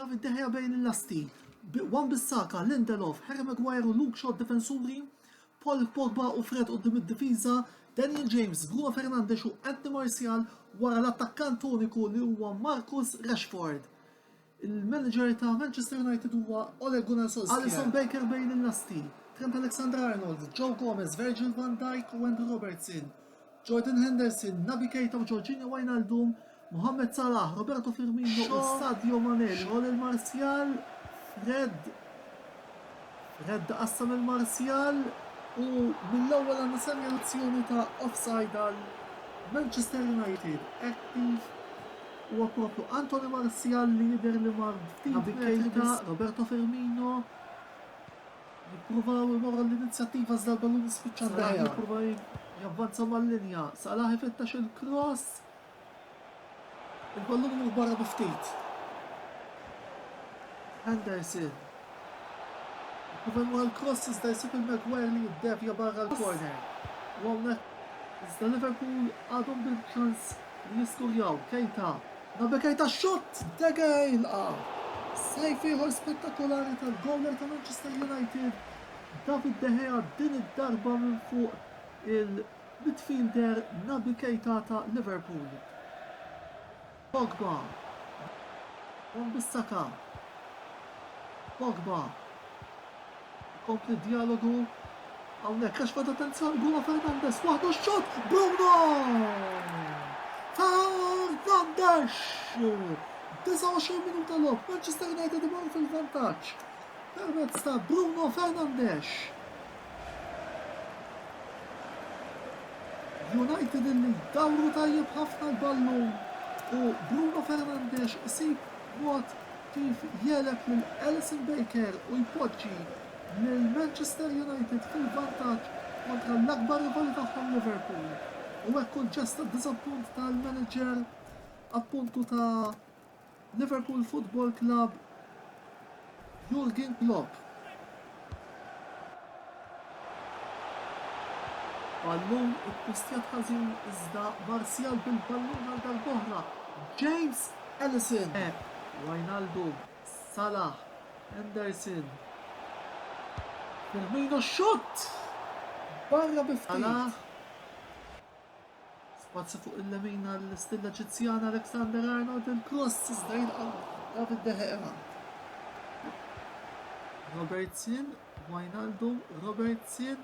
David De Gea bejn il-lasti. Wan-Bissaka, Lindelof, Harry Maguire u Luke Shaw defensuri, Paul Pogba u Fred qudiem id-difiża, Daniel James, Bruno Fernandes u Anthony Martial wara l-attakkant uniku li huwa Marcus Rashford. Il-manager ta' Manchester United huwa Ole Gunnar Solskjaer. Alisson Becker bejn il-lasti, Trent Alexander-Arnold, Joe Gomez, Virgil van Dijk u Andrew Robertson, Jordan Henderson, Naby Keita u Jorginho Wijnaldum, Mohamed Salah, Roberto Firmino u Sadio Mane, Ole Martial, Fred qassam il-Martial u mill-ewwel għandna senjalazzjoni ta' offside għal Manchester United. Active huwa propju Anthony Martial li jidher li mar ftit Naby Keita, Roberto Firmino jippruvaw imorru l-inizjattiva iżda l-ballun spiċċa d-dajja. Jippruvaw javvanza mal-linja. Salah ifettax il-cross. Il-ballun mur barra biftit. Henderson. Jippruvaw imorru l-cross iżda jsib il-Maguire li jiddevja barra l-corner. U hawnhekk iżda Liverpool għadhom bil-ċans li jiskurjaw. Keita. Naby Keita xott! De Gea jilqa'. Sajf ieħor spettakolari tal-gowler ta' Manchester United. David De Gea din id-darba minn fuq il-midfielder Naby Keita ta' Liverpool. Pogba. Wan-Bissaka. Pogba. Kompli dialogu. Hawnhekk Rashford attenzjoni Bruno Fernandes waħdu x-xott! Bruno! Fernandes! 29 minuta lob, Manchester United imorru fil-vantaġġ. Permezz ta' Bruno Fernandes. United illi dawru tajjeb ħafna l-ballun u Bruno Fernandes isib mod kif jeleb lil Alisson Becker u jpoġġi lil Manchester United fil-vantaġġ kontra l-akbar rivali tagħhom Liverpool. U hekk kun ġesta d-diżappunt tal-manager appuntu ta' Liverpool Football Club Jurgen Klopp. Ballun ikkustjat ħażin iżda Martial bil-ballun għal dal-boħra. James Ellison. Wijnaldum, Salah, Henderson. Firmino xott! Barra biftit. Spazza fuq il-lemin għall-istilla ġizzjana Alexander-Arnold il-cross iżda jilqa' David De Gea. Robertson, Wijnaldum, Robertson,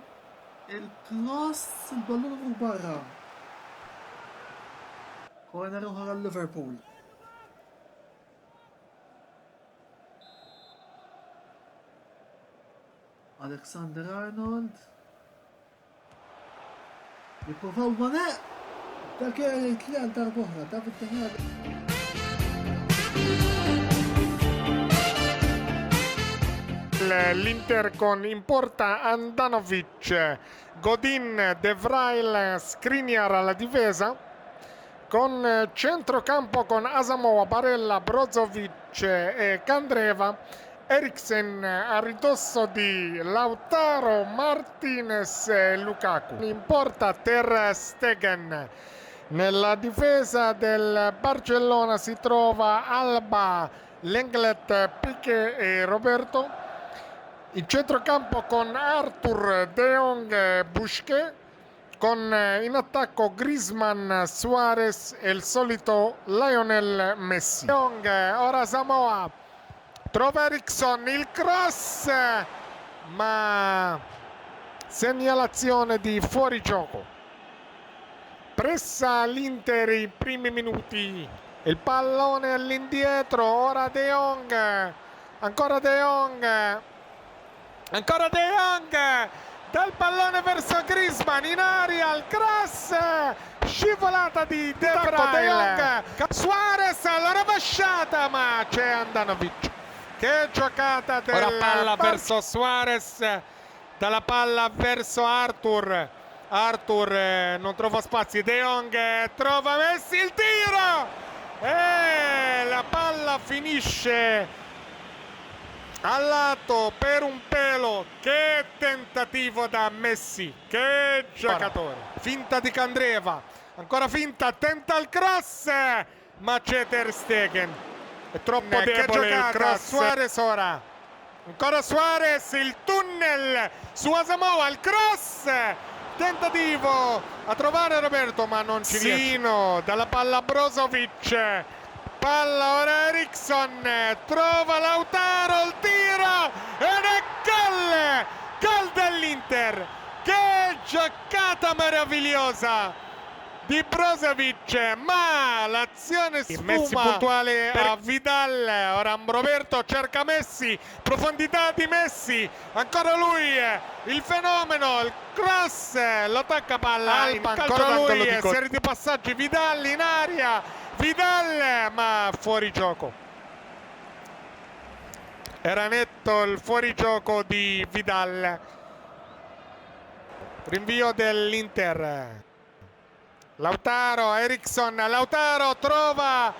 il-cross, il-ballun mur barra. Corner oħra għal-Liverpool. Alexander-Arnold. Jipprovaw Mane. Dak il-kljan darbohra, David De Gea. L'Inter con Importa Andanovic, Godin, De Vrij, Skriniar alla difesa, con centrocampo con Asamoah, Barella, Brozovic e Candreva, Eriksen a ridosso di Lautaro Martinez e Lukaku. Importa Ter Stegen. Nella difesa del Barcellona si trova Alba, Lenglet, Piqué e Roberto. In centrocampo con Arthur, De Jong e Busquets. Con in attacco Griezmann, Suarez e il solito Lionel Messi. De Jong, ora Samoa. Trova Eriksen, il cross, ma segnalazione di fuorigioco. Pressa l'Inter i primi minuti, il pallone all'indietro, ora De Jong, ancora De Jong, ancora De Jong, dal pallone verso Griezmann, in aria, il cross, scivolata di De Vrij, Suarez, la rovesciata, ma c'è Andanovic. Che giocata del ora palla verso Suarez, dalla palla verso Arthur. Arthur non trova spazi, De Jong trova Messi, il tiro e la palla finisce al lato per un pelo. Che tentativo da Messi, che giocatore. Finta di Candreva, ancora finta, tenta il cross, ma c'è Ter Stegen. È troppo Che debole il giocata, cross. Suarez ora. Ancora Suarez, il tunnel su Asamoah, il cross. Tentativo a trovare Roberto, ma non ci riesce. Dalla palla Brozovic. Palla ora Eriksson, trova Lautaro, il tiro ed è gol! Gol dell'Inter! Che giocata meravigliosa di Brozovic, ma l'azione sfuma. Messi puntuale a Vidal, ora Roberto cerca Messi, profondità di Messi, ancora lui, il fenomeno, il cross, lo attacca palla, Alba, ancora lui, dico. serie di passaggi, Vidal in aria, Vidal, ma fuori gioco. Era netto il fuorigioco di Vidal. Rinvio dell'Inter. Lautaro, Eriksson, Lautaro trova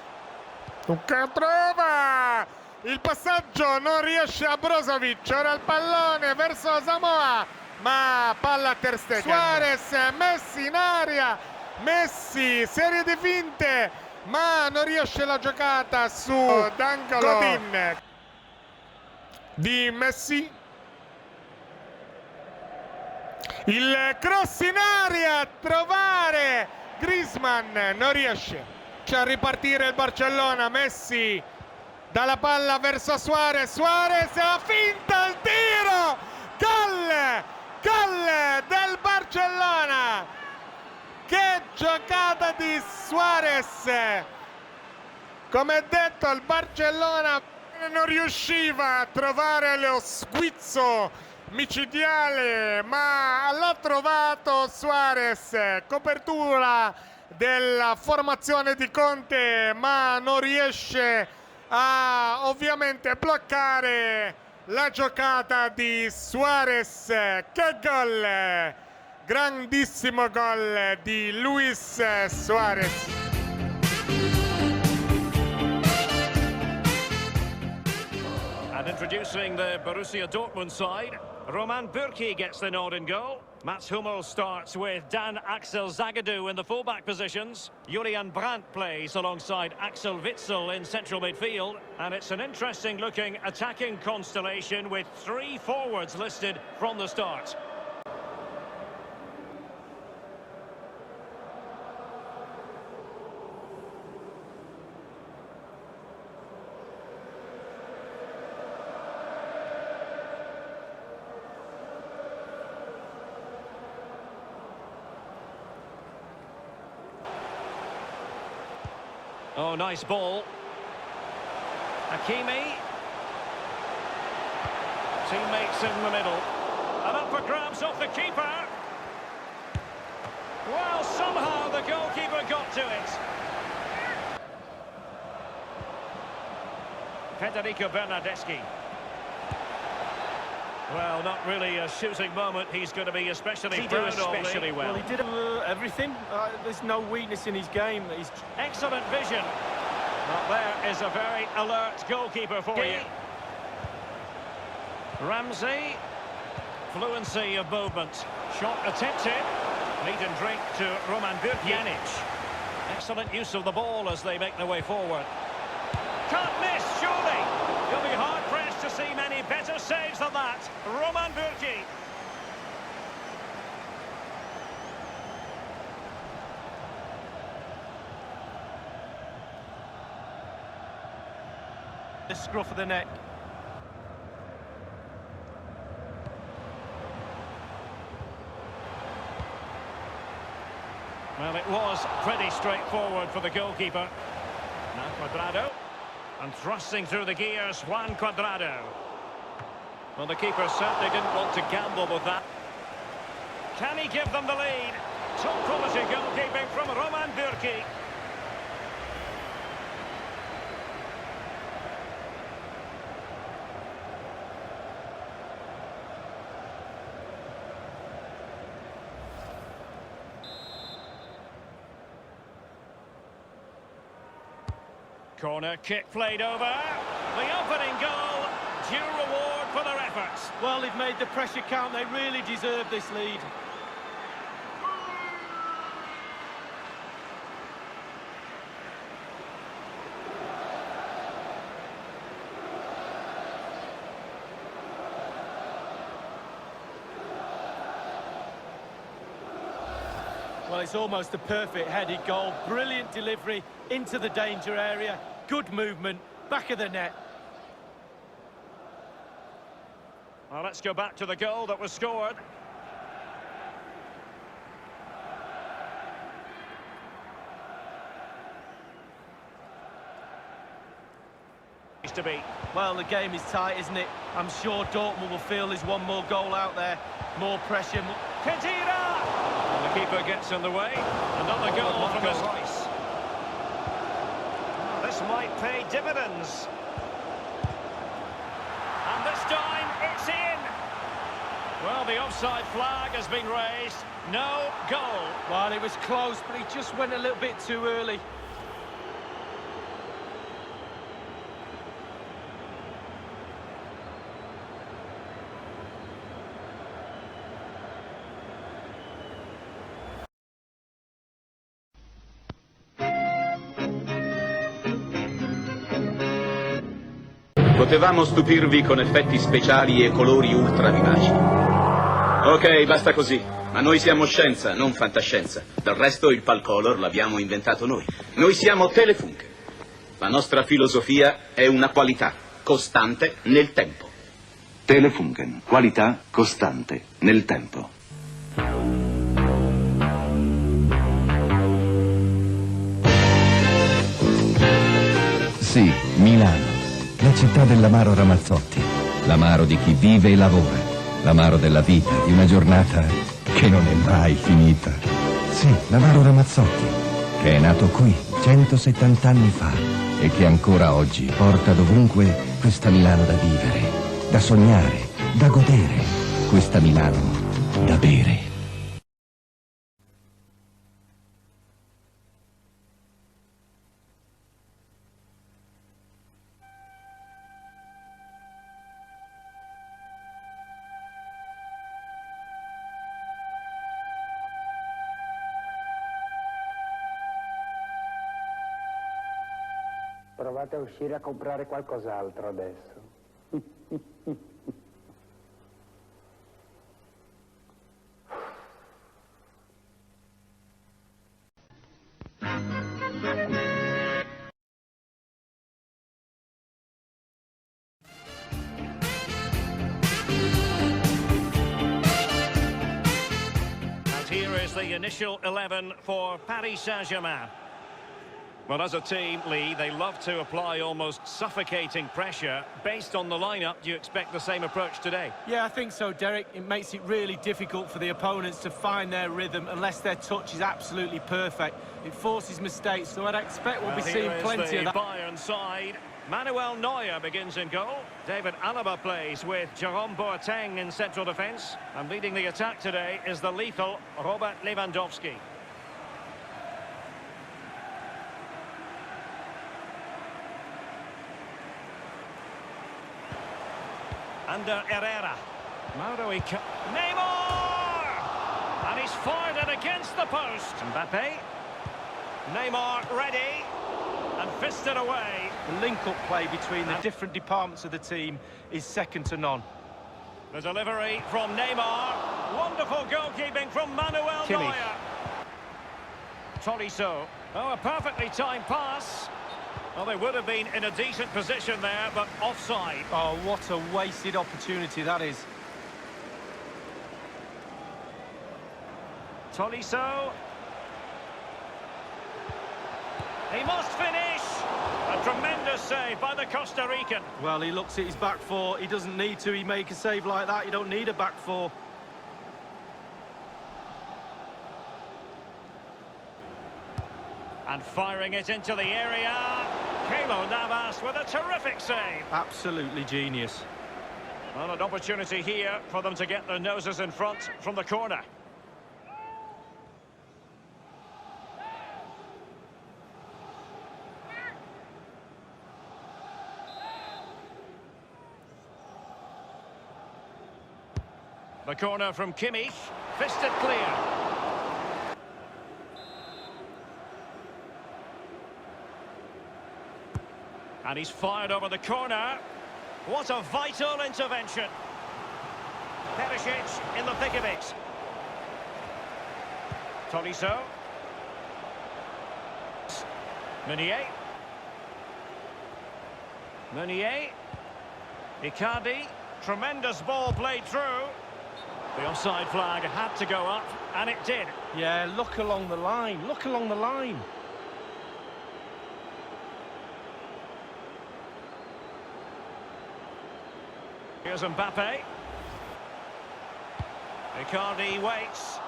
il passaggio, non riesce a Brozovic, ora il pallone verso Asamoah, ma palla a Ter Stegen. Suarez, Messi in aria, Messi, serie di finte, ma non riesce la giocata su Godin di Messi. Il cross in aria a trovare Griezmann, non riesce a ripartire il Barcellona. Messi dalla palla verso Suarez, Suarez la finta, il tiro, gol del Barcellona. Che giocata di Suarez, come detto il Barcellona non riusciva a trovare lo sguizzo micidiale, ma l'ha trovato Suarez, copertura della formazione di Conte, ma non riesce a ovviamente bloccare la giocata di Suarez. Che gol, grandissimo gol di Luis Suarez. And introducing the Borussia Dortmund side, Roman Bürki gets the nod in goal. Mats Hummels starts with Dan Axel Zagadou in the fullback positions. Julian Brandt plays alongside Axel Witsel in central midfield. And it's an interesting looking attacking constellation with 3 forwards listed from the start. Oh, nice ball. Hakimi. Teammates in the middle. And up for grabs off the keeper. Well, somehow the goalkeeper got to it. Federico Bernardeschi. Well, not really a shooting moment. He's going to be especially proud of. Especially well. Well, he did everything. There's no weakness in his game. He's excellent vision. Well, there is a very alert goalkeeper for you. Ramsey. Fluency of movement. Shot attempted. Meat and drink to Roman Bürki. Excellent use of the ball as they make their way forward. Can't miss, surely. You'll be hard-pressed to see many better saves than that. Roman Bürki. the scruff of the neck. Well, it was pretty straightforward for the goalkeeper. Now Cuadrado. And thrusting through the gears, Juan Cuadrado. Well, the keeper certainly didn't want to gamble with that. Can he give them the lead? Top quality goalkeeping from Roman Bürki. Corner kick played over. The opening goal. Due reward for their efforts. Well, they've made the pressure count. They really deserve this lead. Well, it's almost a perfect headed goal. Brilliant delivery into the danger area. Good movement, back of the net. Well, let's go back to the goal that was scored. To be. Well, the game is tight, isn't it? I'm sure Dortmund will feel there's one more goal out there. More pressure. Khedira! And the keeper gets in the way. Another goal from his Royce. This might pay dividends. And this time, it's in! Well, the offside flag has been raised. No goal. Well, it was close, but he just went a little bit too early. Potevamo stupirvi con effetti speciali e colori ultra vivaci. Ok, basta così. Ma noi siamo scienza, non fantascienza. Del resto il Palcolor l'abbiamo inventato noi. Noi siamo Telefunken. La nostra filosofia è una qualità costante nel tempo. Telefunken, qualità costante nel tempo. Sì, Milano. La città dell'amaro Ramazzotti, l'amaro di chi vive e lavora, l'amaro della vita, di una giornata che non è mai finita. Sì, l'amaro Ramazzotti, che è nato qui 170 anni fa e che ancora oggi porta dovunque questa Milano da vivere, da sognare, da godere, questa Milano da bere. Provate a uscire a comprare qualcos'altro adesso. And here is the initial 11 for Paris Saint-Germain. Well, as a team, Lee, they love to apply almost suffocating pressure. Based on the lineup, do you expect the same approach today? Yeah, I think so, Derek. It makes it really difficult for the opponents to find their rhythm unless their touch is absolutely perfect. It forces mistakes, so I'd expect we'll be seeing plenty of that. Bayern side. Manuel Neuer begins in goal. David Alaba plays with Jerome Boateng in central defence. And leading the attack today is the lethal Robert Lewandowski. Under Herrera. Mauro Icardi. Neymar! And he's fired it against the post. Mbappe. Neymar ready. And fisted away. The link-up play between the different departments of the team is second to none. The delivery from Neymar. Wonderful goalkeeping from Manuel Kimmich. Neuer. Tolisso. Oh, a perfectly timed pass. Well, they would have been in a decent position there, but offside. Oh, what a wasted opportunity that is. Tolisso. He must finish. A tremendous save by the Costa Rican. Well, he looks at his back four. He doesn't need to. He make a save like that. You don't need a back four. And firing it into the area. Keylor Navas with a terrific save. Absolutely genius. Well, an opportunity here for them to get their noses in front from the corner. The corner from Kimmich. Fisted clear. And he's fired over the corner. What a vital intervention. Perisic in the thick of it. Tolisso. Meunier. Meunier. Icardi. Tremendous ball played through. The offside flag had to go up, and it did. Yeah, look along the line. Look along the line. Here's Mbappe. Icardi waits.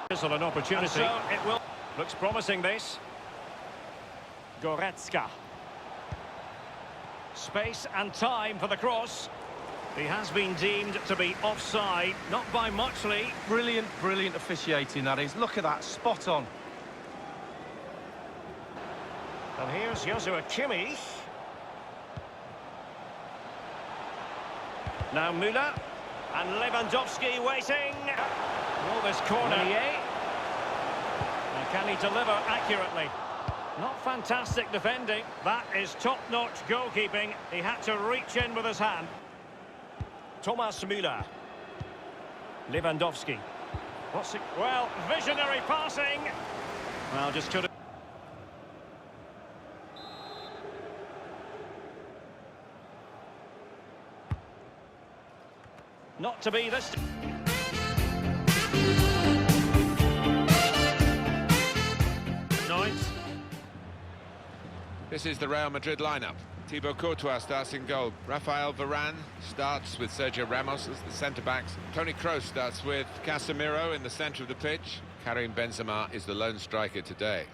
This is an opportunity. And so it will. Looks promising, this. Goretzka. Space and time for the cross. He has been deemed to be offside, not by much, Lee. Brilliant, brilliant officiating, that is. Look at that, spot on. And here's Joshua Kimmich. Now Müller. And Lewandowski waiting. Oh, this corner. And can he deliver accurately? Not fantastic defending. That is top-notch goalkeeping. He had to reach in with his hand. Thomas Müller. Lewandowski. What's it? Well, visionary passing. Well, just could have. Not to be this. Ninth. This is the Real Madrid lineup. Thibaut Courtois starts in goal. Rafael Varane starts with Sergio Ramos as the centre-backs. Toni Kroos starts with Casemiro in the centre of the pitch. Karim Benzema is the lone striker today.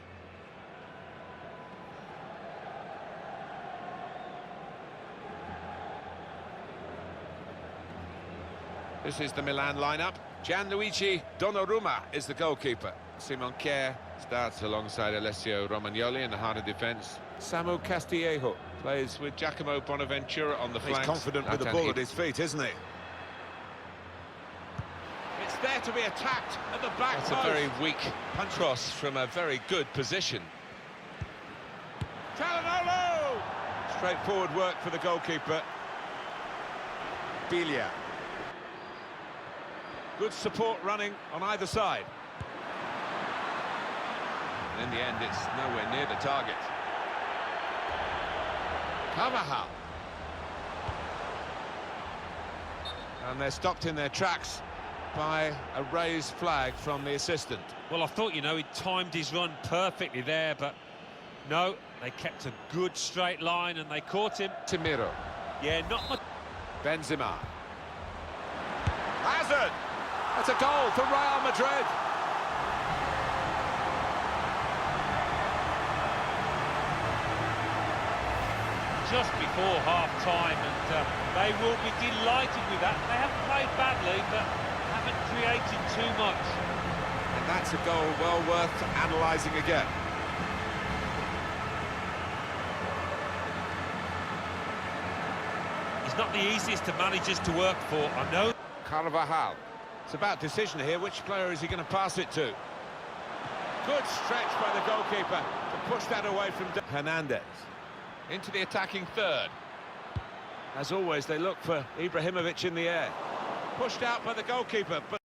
This is the Milan lineup. Gianluigi Donnarumma is the goalkeeper. Simon Kjær starts alongside Alessio Romagnoli in the heart of defence. Samu Castillejo plays with Giacomo Bonaventura on the flanks. He's confident with the ball at his feet, isn't he? It's there to be attacked at the back post. That's a very weak punch cross from a very good position. Calhanoglu! Straightforward work for the goalkeeper. Biglia. Good support running on either side. And in the end, it's nowhere near the target. Carvajal. And they're stopped in their tracks by a raised flag from the assistant. Well, I thought, you know, he timed his run perfectly there, but no, they kept a good straight line and they caught him. Timiro. Yeah, not much. Benzema. Hazard! That's a goal for Real Madrid. Just before half-time, and they will be delighted with that. They haven't played badly, but haven't created too much. And that's a goal well worth analysing again. He's not the easiest of managers to work for, I know. Carvajal. It's about decision here. Which player is he going to pass it to? Good stretch by the goalkeeper to push that away from Hernandez. Into the attacking third. As always, they look for Ibrahimovic in the air. Pushed out by the goalkeeper, but